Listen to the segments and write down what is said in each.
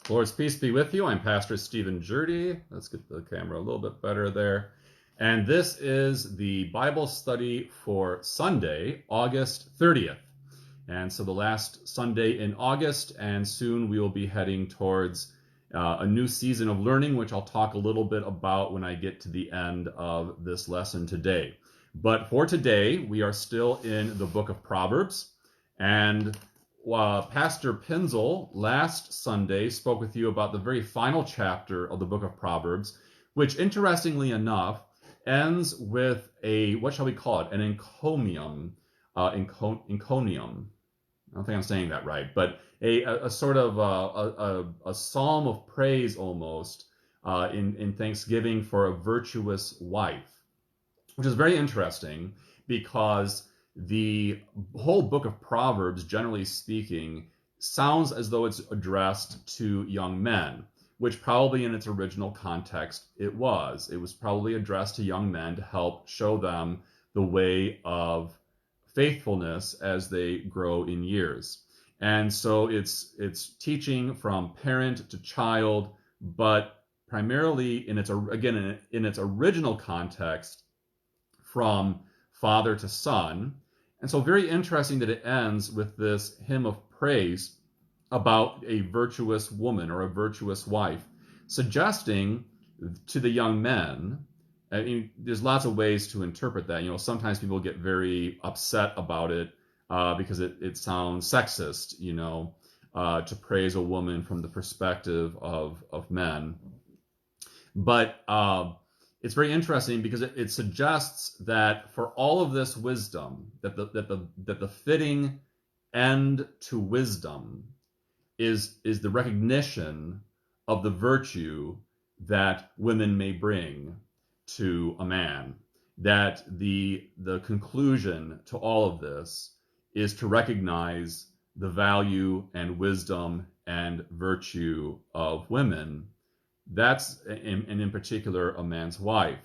Lord's peace be with you. I'm Pastor Stephen Gjerde. Let's get the camera a little bit better there. And this is the Bible study for Sunday, August 30th. And so the last Sunday in August, and soon we will be heading towards a new season of learning, which I'll talk a little bit about when I get to the end of this lesson today. But for today, we are still in the book of Proverbs, and Pastor Pinzel last Sunday spoke with you about the very final chapter of the book of Proverbs, which interestingly enough ends with a, what shall we call it, an encomium, encomium. I don't think I'm saying that right, but a sort of a psalm of praise almost in thanksgiving for a virtuous wife, which is very interesting because the whole book of Proverbs, generally speaking, sounds as though it's addressed to young men, which probably in its original context it was. It was probably addressed to young men to help show them the way of faithfulness as they grow in years. And so it's teaching from parent to child, but primarily in its original context from father to son. And so very interesting that it ends with this hymn of praise about a virtuous woman or a virtuous wife, suggesting to the young men, I mean, there's lots of ways to interpret that. Sometimes people get very upset about it because it sounds sexist, to praise a woman from the perspective of men. But it's very interesting because it suggests that for all of this wisdom, that the fitting end to wisdom is the recognition of the virtue that women may bring to a man. That the conclusion to all of this is to recognize the value and wisdom and virtue of women. That's, and in particular, a man's wife.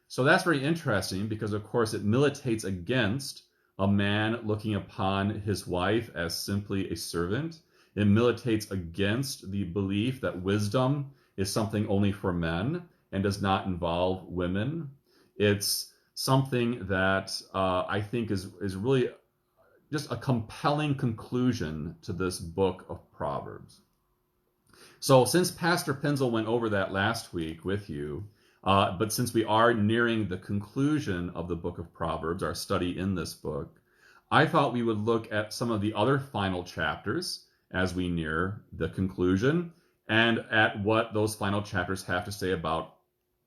So that's very interesting because, of course, it militates against a man looking upon his wife as simply a servant. It militates against the belief that wisdom is something only for men and does not involve women. It's something that I think is really just a compelling conclusion to this book of Proverbs. So since Pastor Pinzel went over that last week with you, but since we are nearing the conclusion of the book of Proverbs, our study in this book, I thought we would look at some of the other final chapters as we near the conclusion and at what those final chapters have to say about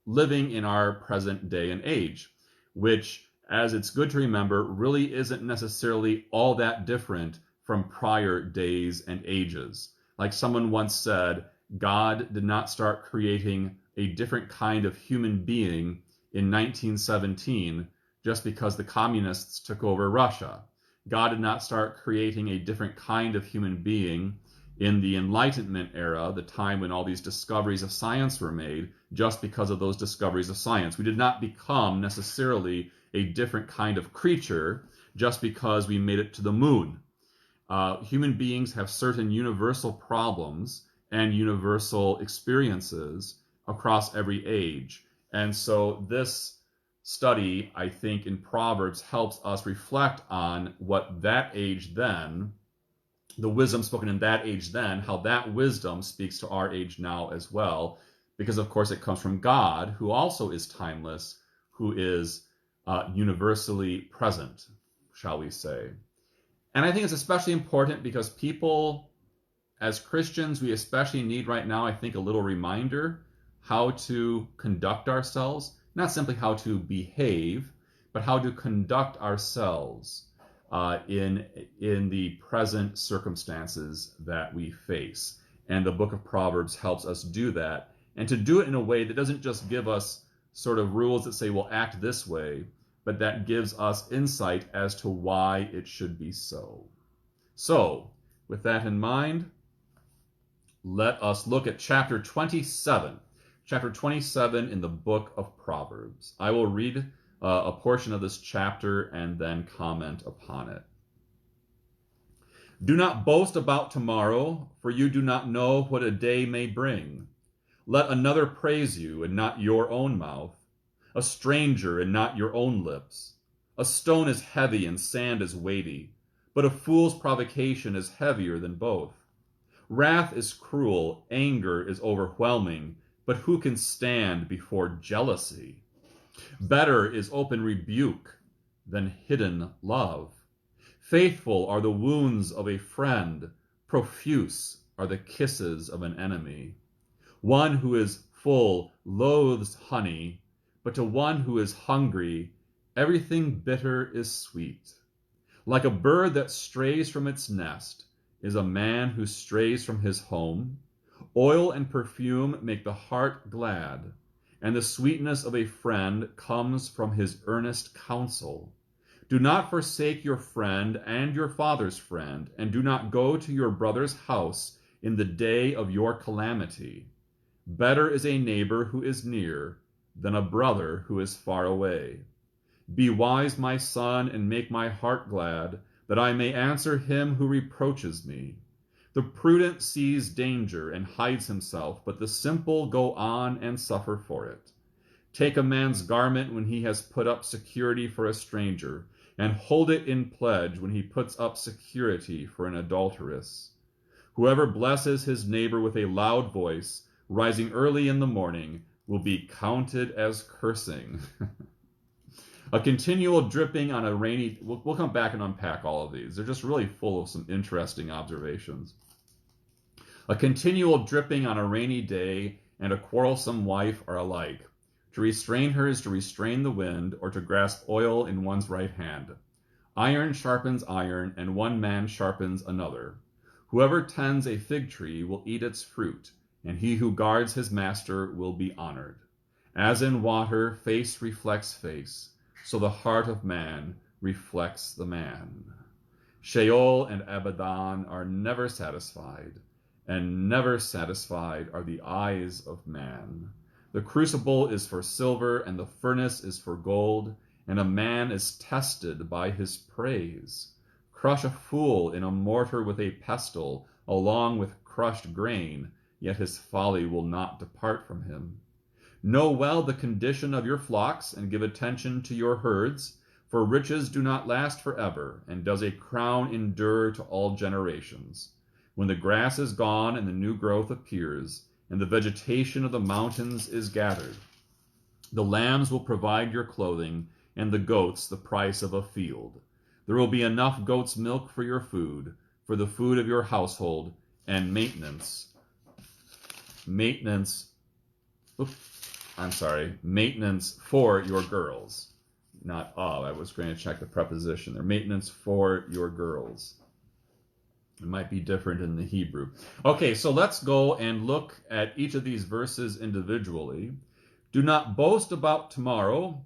living in our present day and age, which, as it's good to remember, really isn't necessarily all that different from prior days and ages. Like someone once said, God did not start creating a different kind of human being in 1917 just because the communists took over Russia. God did not start creating a different kind of human being in the Enlightenment era, the time when all these discoveries of science were made, just because of those discoveries of science. We did not become necessarily a different kind of creature just because we made it to the moon. Human beings have certain universal problems and universal experiences across every age. And so this study, I think, in Proverbs helps us reflect on what that age then, the wisdom spoken in that age then, how that wisdom speaks to our age now as well, because of course it comes from God, who also is timeless, who is universally present, shall we say. And I think it's especially important because people, as Christians, we especially need right now, I think, a little reminder how to conduct ourselves, not simply how to behave, but how to conduct ourselves in the present circumstances that we face. And the book of Proverbs helps us do that, and to do it in a way that doesn't just give us sort of rules that say, well, act this way, but that gives us insight as to why it should be so. So, with that in mind, let us look at chapter 27. Chapter 27 in the book of Proverbs. I will read a portion of this chapter and then comment upon it. Do not boast about tomorrow, for you do not know what a day may bring. Let another praise you, and not your own mouth, a stranger, and not your own lips. A stone is heavy, and sand is weighty, but a fool's provocation is heavier than both. Wrath is cruel, anger is overwhelming, but who can stand before jealousy? Better is open rebuke than hidden love. Faithful are the wounds of a friend, profuse are the kisses of an enemy. One who is full loathes honey, but to one who is hungry, everything bitter is sweet. Like a bird that strays from its nest is a man who strays from his home. Oil and perfume make the heart glad, and the sweetness of a friend comes from his earnest counsel. Do not forsake your friend and your father's friend, and do not go to your brother's house in the day of your calamity. Better is a neighbor who is near than a brother who is far away. Be wise, my son, and make my heart glad, that I may answer him who reproaches me. The prudent sees danger and hides himself, but the simple go on and suffer for it. Take a man's garment when he has put up security for a stranger, and hold it in pledge when he puts up security for an adulteress. Whoever blesses his neighbor with a loud voice, rising early in the morning, will be counted as cursing. A continual dripping on a rainy... We'll come back and unpack all of these. They're just really full of some interesting observations. A continual dripping on a rainy day and a quarrelsome wife are alike. To restrain her is to restrain the wind, or to grasp oil in one's right hand. Iron sharpens iron, and one man sharpens another. Whoever tends a fig tree will eat its fruit, and he who guards his master will be honored. As in water, face reflects face, so the heart of man reflects the man. Sheol and Abaddon are never satisfied, and never satisfied are the eyes of man. The crucible is for silver, and the furnace is for gold, and a man is tested by his praise. Crush a fool in a mortar with a pestle, along with crushed grain, yet his folly will not depart from him. Know well the condition of your flocks, and give attention to your herds, for riches do not last forever, and does a crown endure to all generations. When the grass is gone and the new growth appears, and the vegetation of the mountains is gathered, the lambs will provide your clothing, and the goats the price of a field. There will be enough goat's milk for your food, for the food of your household, and maintenance for your girls. Not of, I was going to check the preposition there. Maintenance for your girls. It might be different in the Hebrew. Okay, so let's go and look at each of these verses individually. Do not boast about tomorrow,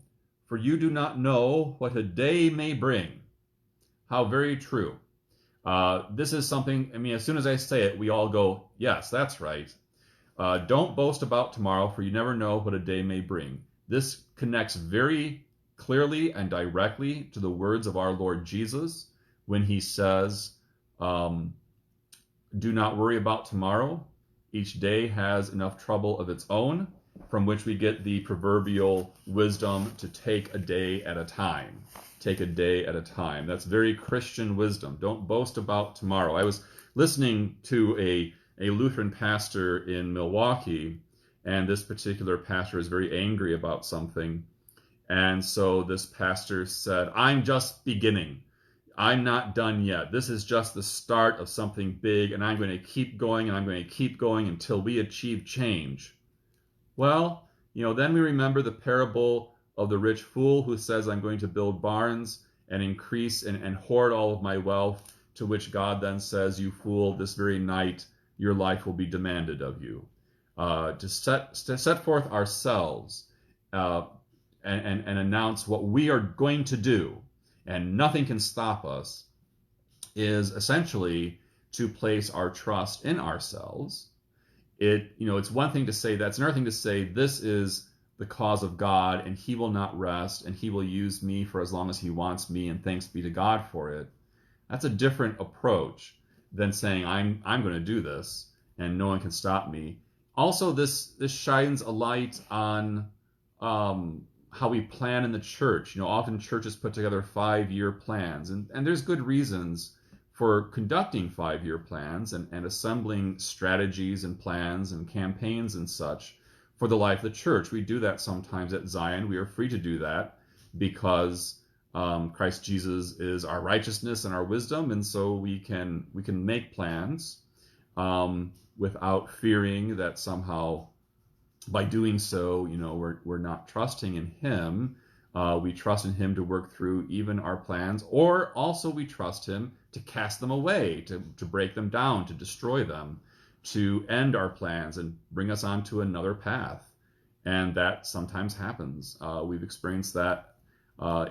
for you do not know what a day may bring. How very true. This is something, as soon as I say it, we all go, yes, that's right. Don't boast about tomorrow, for you never know what a day may bring. This connects very clearly and directly to the words of our Lord Jesus when he says, do not worry about tomorrow. Each day has enough trouble of its own, from which we get the proverbial wisdom to take a day at a time. Take a day at a time. That's very Christian wisdom. Don't boast about tomorrow. I was listening to a Lutheran pastor in Milwaukee, and this particular pastor is very angry about something. And so this pastor said, I'm just beginning. I'm not done yet. This is just the start of something big, and I'm going to keep going, and I'm going to keep going until we achieve change. Well, then we remember the parable of the rich fool who says, I'm going to build barns and increase and hoard all of my wealth, to which God then says, you fool, this very night your life will be demanded of you. To set forth ourselves and announce what we are going to do, and nothing can stop us, is essentially to place our trust in ourselves. It's one thing to say that. It's another thing to say, this is the cause of God, and he will not rest, and he will use me for as long as he wants me, and thanks be to God for it. That's a different approach. than saying I'm going to do this and no one can stop me. Also, this shines a light on how we plan in the church. Often churches put together 5-year plans, and there's good reasons for conducting 5-year plans and assembling strategies and plans and campaigns and such for the life of the church. We do that sometimes at Zion. We are free to do that because Christ Jesus is our righteousness and our wisdom, and so we can make plans without fearing that somehow by doing so, we're not trusting in Him. We trust in Him to work through even our plans, or also we trust Him to cast them away, to break them down, to destroy them, to end our plans and bring us onto another path. And that sometimes happens. We've experienced that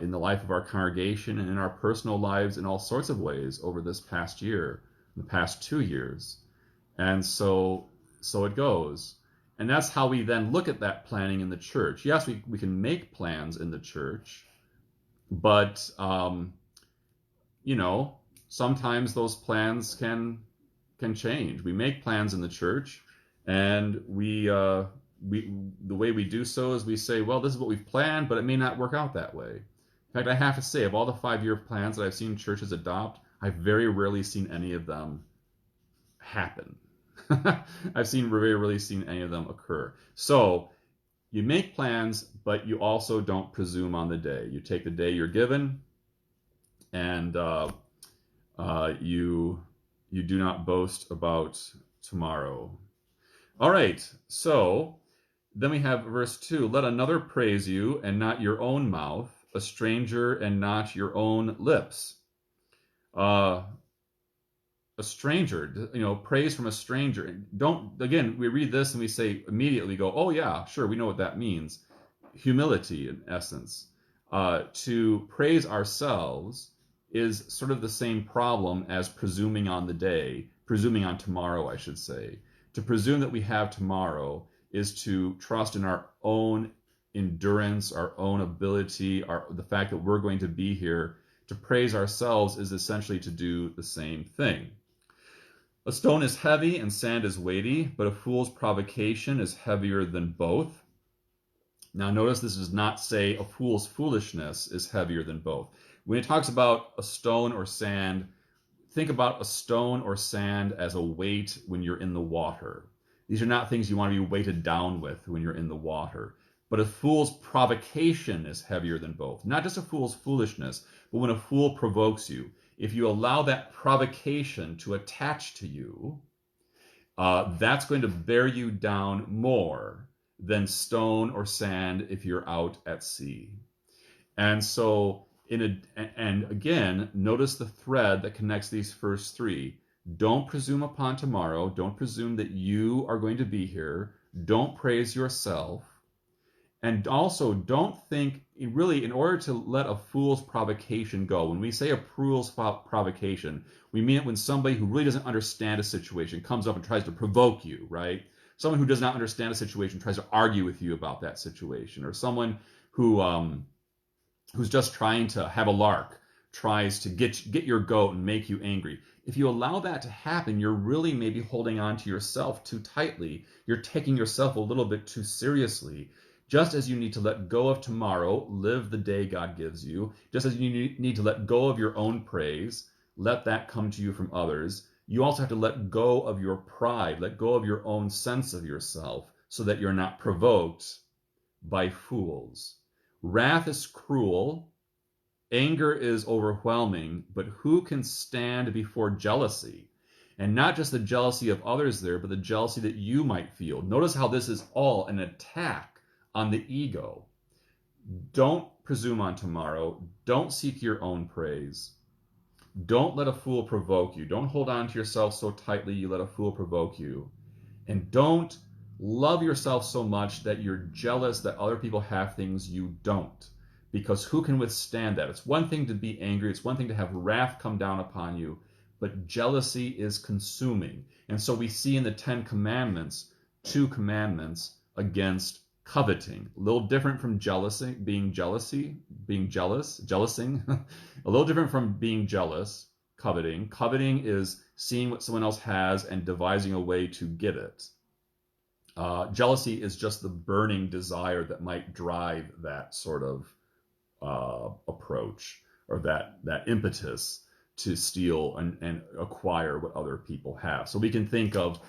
in the life of our congregation and in our personal lives in all sorts of ways over this past year, the past 2 years. And so it goes. And that's how we then look at that planning in the church. Yes, we can make plans in the church, but sometimes those plans can change. We make plans in the church, and the way we do so is we say, well, this is what we've planned, but it may not work out that way. In fact, I have to say, of all the 5-year plans that I've seen churches adopt, I've very rarely seen any of them happen. I've very rarely seen any of them occur. So you make plans, but you also don't presume on the day. You take the day you're given, and you do not boast about tomorrow. All right, so then we have verse 2. Let another praise you, and not your own mouth, a stranger, and not your own lips. A stranger, praise from a stranger. Again, we read this and we say immediately go, oh yeah, sure, we know what that means. Humility, in essence. To praise ourselves is sort of the same problem as presuming on the day, presuming on tomorrow, I should say. To presume that we have tomorrow is to trust in our own endurance, our own ability, the fact that we're going to be here. To praise ourselves is essentially to do the same thing. A stone is heavy and sand is weighty, but a fool's provocation is heavier than both. Now notice this does not say a fool's foolishness is heavier than both. When it talks about a stone or sand, think about a stone or sand as a weight when you're in the water. These are not things you want to be weighted down with when you're in the water. But a fool's provocation is heavier than both. Not just a fool's foolishness, but when a fool provokes you. If you allow that provocation to attach to you, that's going to bear you down more than stone or sand if you're out at sea. And so, and again, notice the thread that connects these first three. Don't presume upon tomorrow. Don't presume that you are going to be here. Don't praise yourself. And also, don't think, really, in order to let a fool's provocation go, when we say a fool's provocation, we mean it when somebody who really doesn't understand a situation comes up and tries to provoke you, right? Someone who does not understand a situation tries to argue with you about that situation, or someone who's just trying to have a lark, tries to get your goat and make you angry. If you allow that to happen, you're really maybe holding on to yourself too tightly. You're taking yourself a little bit too seriously. Just as you need to let go of tomorrow, live the day God gives you, just as you need to let go of your own praise, let that come to you from others, you also have to let go of your pride, let go of your own sense of yourself, so that you're not provoked by fools. Wrath is cruel, anger is overwhelming, but who can stand before jealousy? And not just the jealousy of others there, but the jealousy that you might feel. Notice how this is all an attack on the ego. Don't presume on tomorrow. Don't seek your own praise. Don't let a fool provoke you. Don't hold on to yourself so tightly you let a fool provoke you. And don't love yourself so much that you're jealous that other people have things you don't. Because who can withstand that? It's one thing to be angry. It's one thing to have wrath come down upon you. But jealousy is consuming. And so we see in the 10 Commandments, 2 commandments against coveting. A little different from being jealousing. A little different from being jealous. coveting. Coveting is seeing what someone else has and devising a way to get it. Jealousy is just the burning desire that might drive that sort of approach, or that impetus to steal and acquire what other people have. So we can think of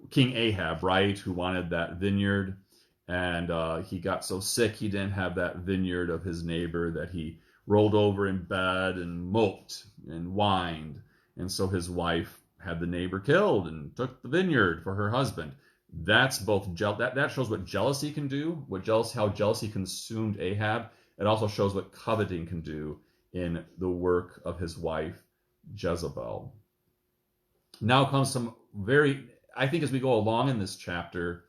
King Ahab, right, who wanted that vineyard, and he got so sick he didn't have that vineyard of his neighbor that he rolled over in bed and moped and whined. And so his wife had the neighbor killed and took the vineyard for her husband. That's both that shows what jealousy can do, how jealousy consumed Ahab. It also shows what coveting can do in the work of his wife Jezebel. Now comes some I think as we go along in this chapter,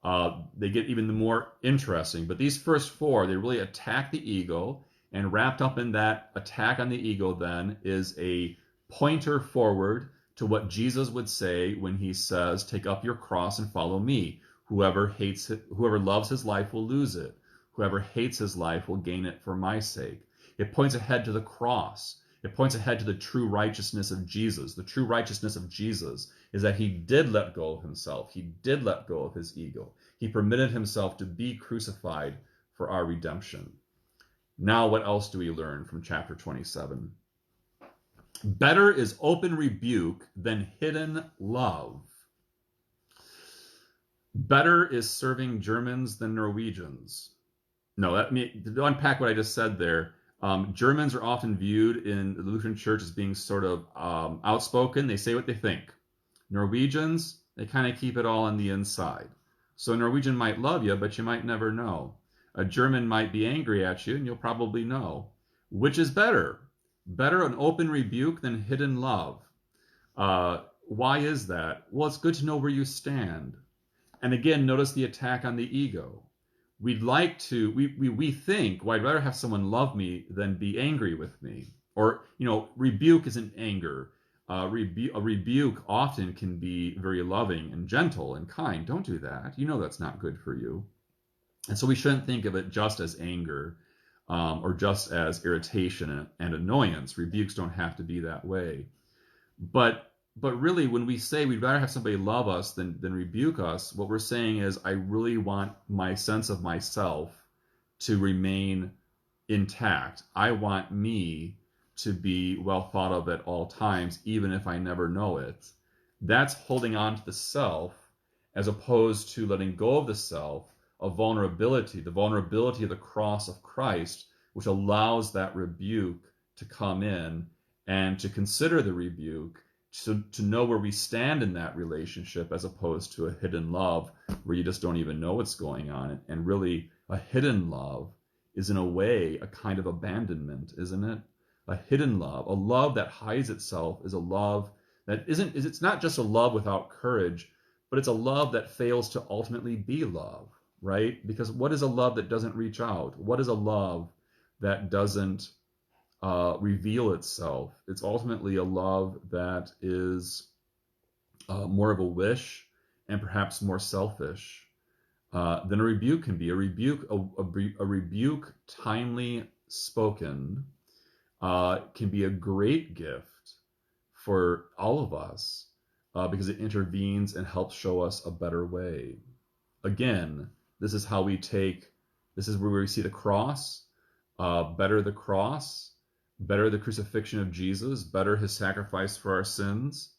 they get even more interesting. But these first four, they really attack the ego, and wrapped up in that attack on the ego then is a pointer forward to what Jesus would say when he says, "Take up your cross and follow me. Whoever loves his life will lose it. Whoever hates his life will gain it for my sake." It points ahead to the cross. It points ahead to the true righteousness of Jesus. The true righteousness of Jesus is that he did let go of himself. He did let go of his ego. He permitted himself to be crucified for our redemption. Now, what else do we learn from chapter 27? Better is open rebuke than hidden love. Better is serving Germans than Norwegians. No, to unpack what I just said there, Germans are often viewed in the Lutheran Church as being sort of outspoken. They say what they think. Norwegians, they kind of keep it all on the inside. So a Norwegian might love you, but you might never know. A German might be angry at you, and you'll probably know. Which is better? Better an open rebuke than hidden love. Why is that? Well, it's good to know where you stand. And again, notice the attack on the ego. We think, well, I'd rather have someone love me than be angry with me. Or, rebuke isn't anger. A rebuke often can be very loving and gentle and kind. Don't do that. You know that's not good for you. And so we shouldn't think of it just as anger or just as irritation and annoyance. Rebukes don't have to be that way. But really, when we say we'd rather have somebody love us than rebuke us, what we're saying is I really want my sense of myself to remain intact. I want me to be well thought of at all times, even if I never know it. That's holding on to the self as opposed to letting go of the self, the vulnerability of the cross of Christ, which allows that rebuke to come in and to consider the rebuke, to know where we stand in that relationship, as opposed to a hidden love where you just don't even know what's going on. And really, a hidden love is in a way a kind of abandonment, isn't it? A hidden love, a love that hides itself, is a love that it's not just a love without courage, but it's a love that fails to ultimately be love, right? Because what is a love that doesn't reach out? What is a love that doesn't reveal itself? It's ultimately a love that is more of a wish and perhaps more selfish than a rebuke can be. A rebuke timely spoken can be a great gift for all of us because it intervenes and helps show us a better way. Again, this is where we see the cross. Better the cross, better the crucifixion of Jesus, better his sacrifice for our sins,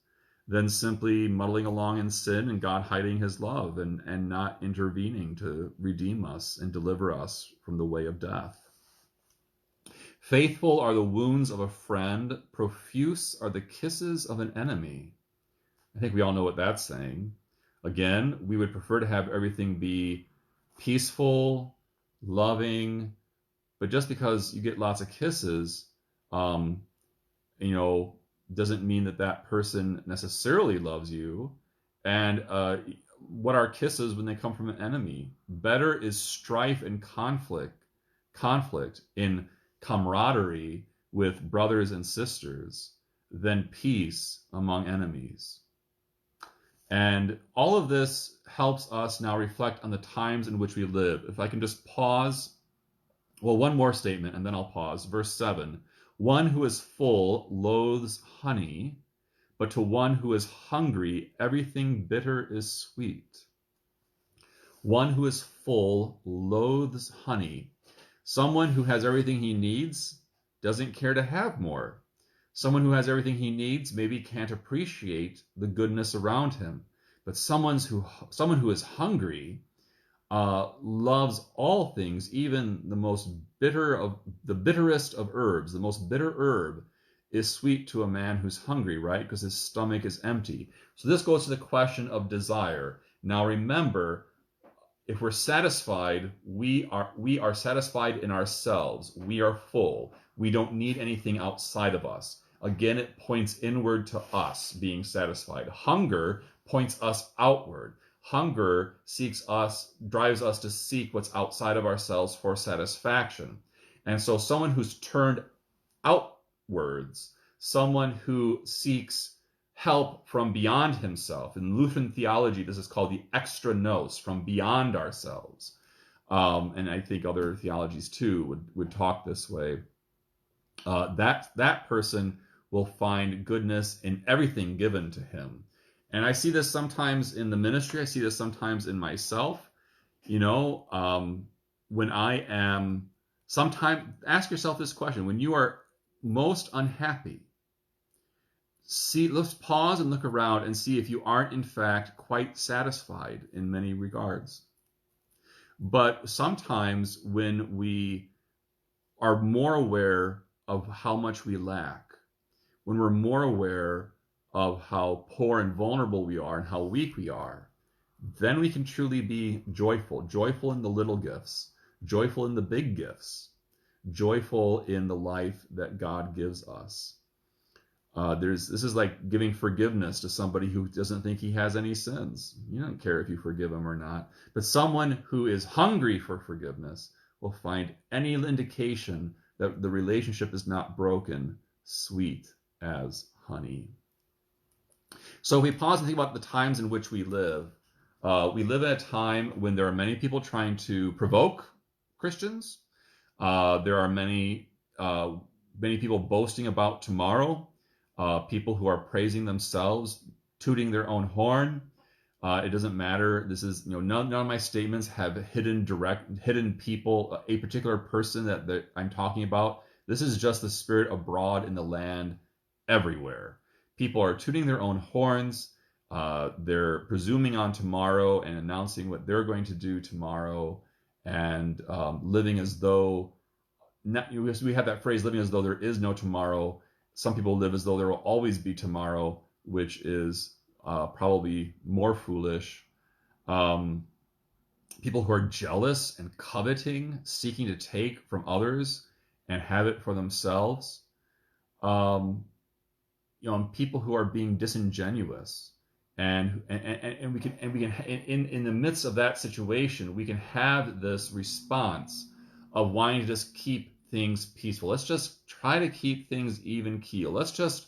than simply muddling along in sin and God hiding his love and not intervening to redeem us and deliver us from the way of death. Faithful are the wounds of a friend, profuse are the kisses of an enemy. I think we all know what that's saying. Again, we would prefer to have everything be peaceful, loving, but just because you get lots of kisses, doesn't mean that person necessarily loves you. And what are kisses when they come from an enemy? Better is strife and conflict in camaraderie with brothers and sisters than peace among enemies. And all of this helps us now reflect on the times in which we live. If I can just pause. Well, one more statement, and then I'll pause. Verse 7, One who is full loathes honey, but to one who is hungry, everything bitter is sweet. One who is full loathes honey. Someone who has everything he needs doesn't care to have more. Someone who has everything he needs maybe can't appreciate the goodness around him. But someone who is hungry loves all things, even the bitterest of herbs. The most bitter herb is sweet to a man who's hungry, right? Because his stomach is empty. So this goes to the question of desire. Now remember, if we're satisfied, we are satisfied in ourselves. We are full. We don't need anything outside of us. Again, it points inward to us being satisfied. Hunger points us outward. Hunger drives us to seek what's outside of ourselves for satisfaction. And so someone who's turned outwards, someone who seeks help from beyond himself. In Lutheran theology, this is called the extra nos, from beyond ourselves. And I think other theologies too would talk this way. That person will find goodness in everything given to him. And I see this sometimes in the ministry. I see this sometimes in myself. When I am, sometimes ask yourself this question: when you are most unhappy, let's pause and look around and see if you aren't in fact quite satisfied in many regards. But sometimes when we are more aware of how much we lack, when we're more aware of how poor and vulnerable we are and how weak we are, then we can truly be joyful in the little gifts, joyful in the big gifts, joyful in the life that God gives us. This is like giving forgiveness to somebody who doesn't think he has any sins. You don't care if you forgive him or not. But someone who is hungry for forgiveness will find any indication that the relationship is not broken sweet as honey. So we pause and think about the times in which we live. We live in a time when there are many people trying to provoke Christians. There are many people boasting about tomorrow. People who are praising themselves, tooting their own horn. It doesn't matter. This is, none of my statements have hidden people, a particular person that I'm talking about. This is just the spirit abroad in the land everywhere. People are tooting their own horns. They're presuming on tomorrow and announcing what they're going to do tomorrow, and living as though, we have that phrase, living as though there is no tomorrow. Some people live as though there will always be tomorrow, which is probably more foolish. People who are jealous and coveting, seeking to take from others and have it for themselves. People who are being disingenuous, and we can in the midst of that situation, we can have this response of wanting to just keep things peaceful. Let's just try to keep things even keel. Let's just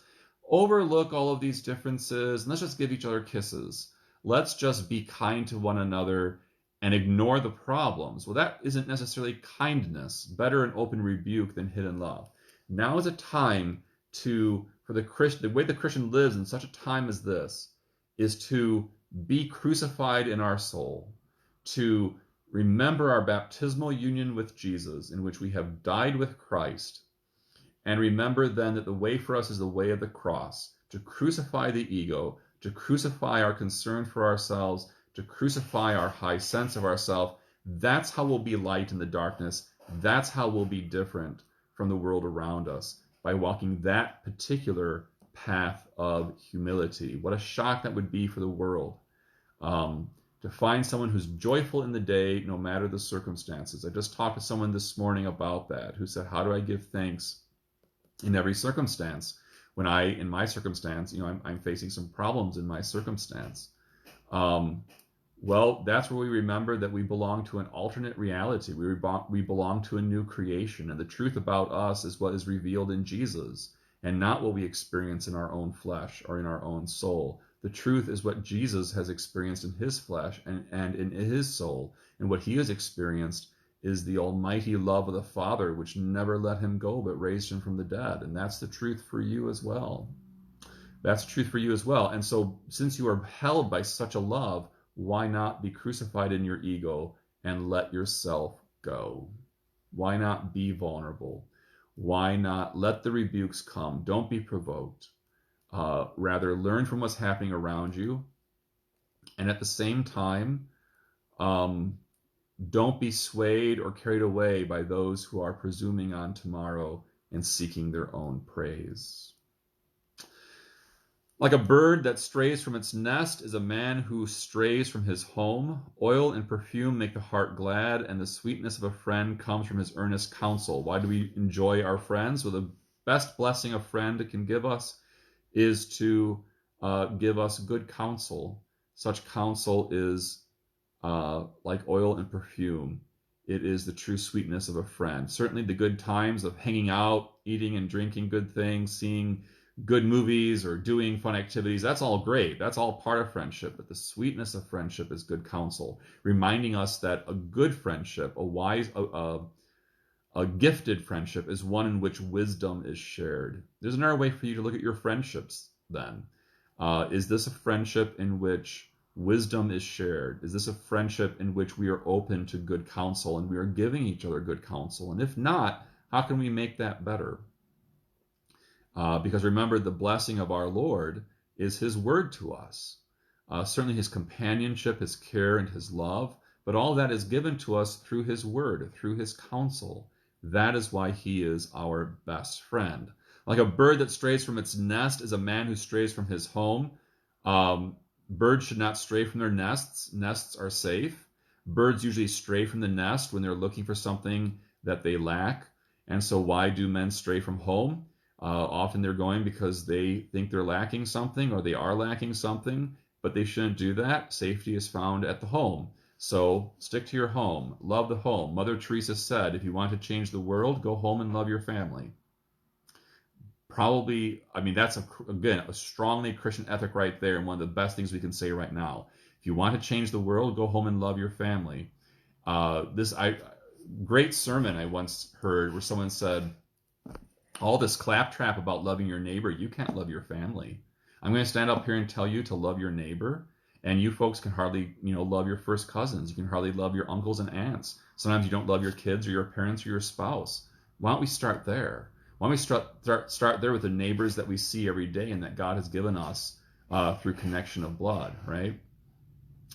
overlook all of these differences and let's just give each other kisses. Let's just be kind to one another and ignore the problems. Well, that isn't necessarily kindness. Better an open rebuke than hidden love. Now is a time for the Christian, the way the Christian lives in such a time as this is to be crucified in our soul, to remember our baptismal union with Jesus, in which we have died with Christ, and remember then that the way for us is the way of the cross, to crucify the ego, to crucify our concern for ourselves, to crucify our high sense of ourselves. That's how we'll be light in the darkness. That's how we'll be different from the world around us, by walking that particular path of humility. What a shock that would be for the world. To find someone who's joyful in the day, no matter the circumstances. I just talked to someone this morning about that, who said, how do I give thanks in every circumstance? When in my circumstance, I'm facing some problems in my circumstance. Well, that's where we remember that we belong to an alternate reality. We belong to a new creation. And the truth about us is what is revealed in Jesus, and not what we experience in our own flesh or in our own soul. The truth is what Jesus has experienced in his flesh and in his soul. And what he has experienced is the almighty love of the Father, which never let him go, but raised him from the dead. And that's the truth for you as well. That's the truth for you as well. And so since you are held by such a love, why not be crucified in your ego and let yourself go? Why not be vulnerable? Why not let the rebukes come? Don't be provoked. Rather, learn from what's happening around you. And at the same time, don't be swayed or carried away by those who are presuming on tomorrow and seeking their own praise. Like a bird that strays from its nest is a man who strays from his home. Oil and perfume make the heart glad, and the sweetness of a friend comes from his earnest counsel. Why do we enjoy our friends? Well, the best blessing a friend can give us is to give us good counsel. Such counsel is like oil and perfume. It is the true sweetness of a friend. Certainly the good times of hanging out, eating and drinking good things, seeing good movies or doing fun activities, that's all great. That's all part of friendship. But the sweetness of friendship is good counsel, reminding us that a good friendship, a gifted friendship, is one in which wisdom is shared. There's another way for you to look at your friendships then. Is this a friendship in which wisdom is shared? Is this a friendship in which we are open to good counsel and we are giving each other good counsel? And if not, how can we make that better? Because remember, the blessing of our Lord is his word to us. Certainly his companionship, his care, and his love, but all that is given to us through his word, through his counsel. That is why he is our best friend. Like a bird that strays from its nest is a man who strays from his home. Birds should not stray from their nests. Nests are safe. Birds usually stray from the nest when they're looking for something that they lack. And so why do men stray from home? Often they're going because they think they're lacking something or they are lacking something, but they shouldn't do that. Safety is found at the home. So stick to your home. Love the home. Mother Teresa said, if you want to change the world, go home and love your family. Probably, I mean, that's, again, a strongly Christian ethic right there, and one of the best things we can say right now. If you want to change the world, go home and love your family. Great sermon I once heard where someone said, all this claptrap about loving your neighbor, you can't love your family. I'm going to stand up here and tell you to love your neighbor, and you folks can hardly, love your first cousins. You can hardly love your uncles and aunts. Sometimes you don't love your kids or your parents or your spouse. Why don't we start there? Why don't we start there with the neighbors that we see every day and that God has given us through connection of blood, right?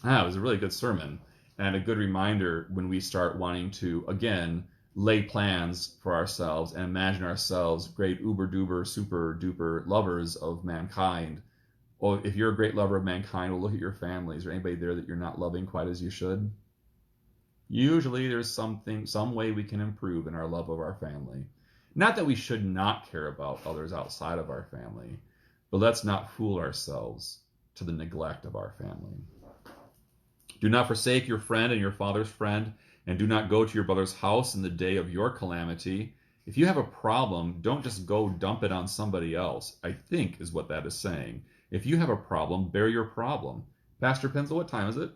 It was a really good sermon and a good reminder when we start wanting to, again, lay plans for ourselves and imagine ourselves great uber-duper, super-duper lovers of mankind. Well, if you're a great lover of mankind, well, look at your family. Is there anybody there that you're not loving quite as you should? Usually there's some way we can improve in our love of our family. Not that we should not care about others outside of our family, but let's not fool ourselves to the neglect of our family. Do not forsake your friend and your father's friend, and do not go to your brother's house in the day of your calamity. If you have a problem, don't just go dump it on somebody else, I think is what that is saying. If you have a problem, bear your problem. Pastor Pinsel, what time is it?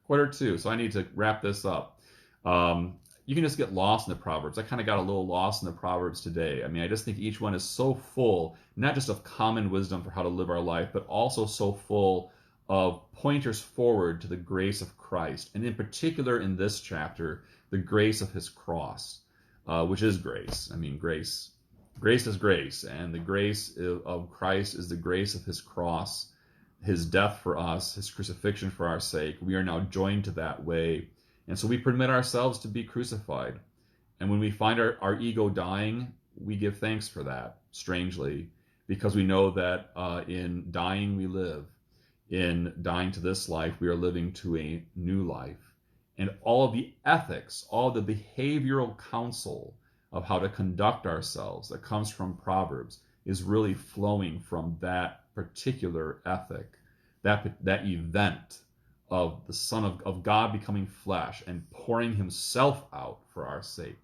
1:45. So I need to wrap this up. You can just get lost in the Proverbs. I kind of got a little lost in the Proverbs today. I mean, I just think each one is so full, not just of common wisdom for how to live our life, but also so full of pointers forward to the grace of Christ. And in particular, in this chapter, the grace of his cross, which is grace. I mean, grace is grace. And the grace of Christ is the grace of his cross, his death for us, his crucifixion for our sake. We are now joined to that way. And so we permit ourselves to be crucified. And when we find our ego dying, we give thanks for that, strangely, because we know that in dying we live. In dying to this life, we are living to a new life. And all of the ethics, all the behavioral counsel of how to conduct ourselves that comes from Proverbs is really flowing from that particular ethic, that event of the Son of God becoming flesh and pouring himself out for our sake.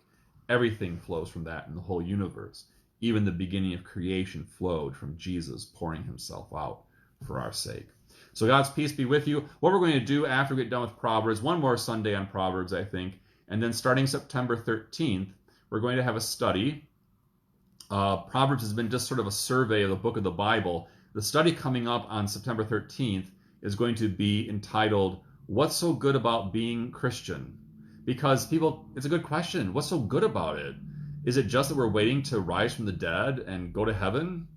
Everything flows from that in the whole universe. Even the beginning of creation flowed from Jesus pouring himself out for our sake. So God's peace be with you. What we're going to do after we get done with Proverbs, one more Sunday on Proverbs, I think, And then starting September 13th, we're going to have a study. Proverbs has been just sort of a survey of the book of the Bible. The study coming up on September 13th is going to be entitled, What's So Good About Being Christian? Because it's a good question. What's so good about it? Is it just that we're waiting to rise from the dead and go to heaven?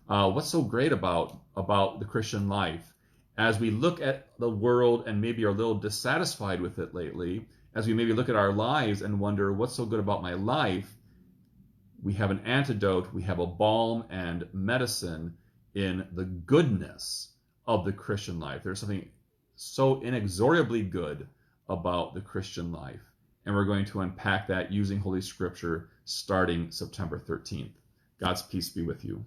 What's so great about the Christian life? As we look at the world and maybe are a little dissatisfied with it lately, as we maybe look at our lives and wonder, what's so good about my life? We have an antidote, we have a balm and medicine in the goodness of the Christian life. There's something so inexorably good about the Christian life. And we're going to unpack that using Holy Scripture starting September 13th. God's peace be with you.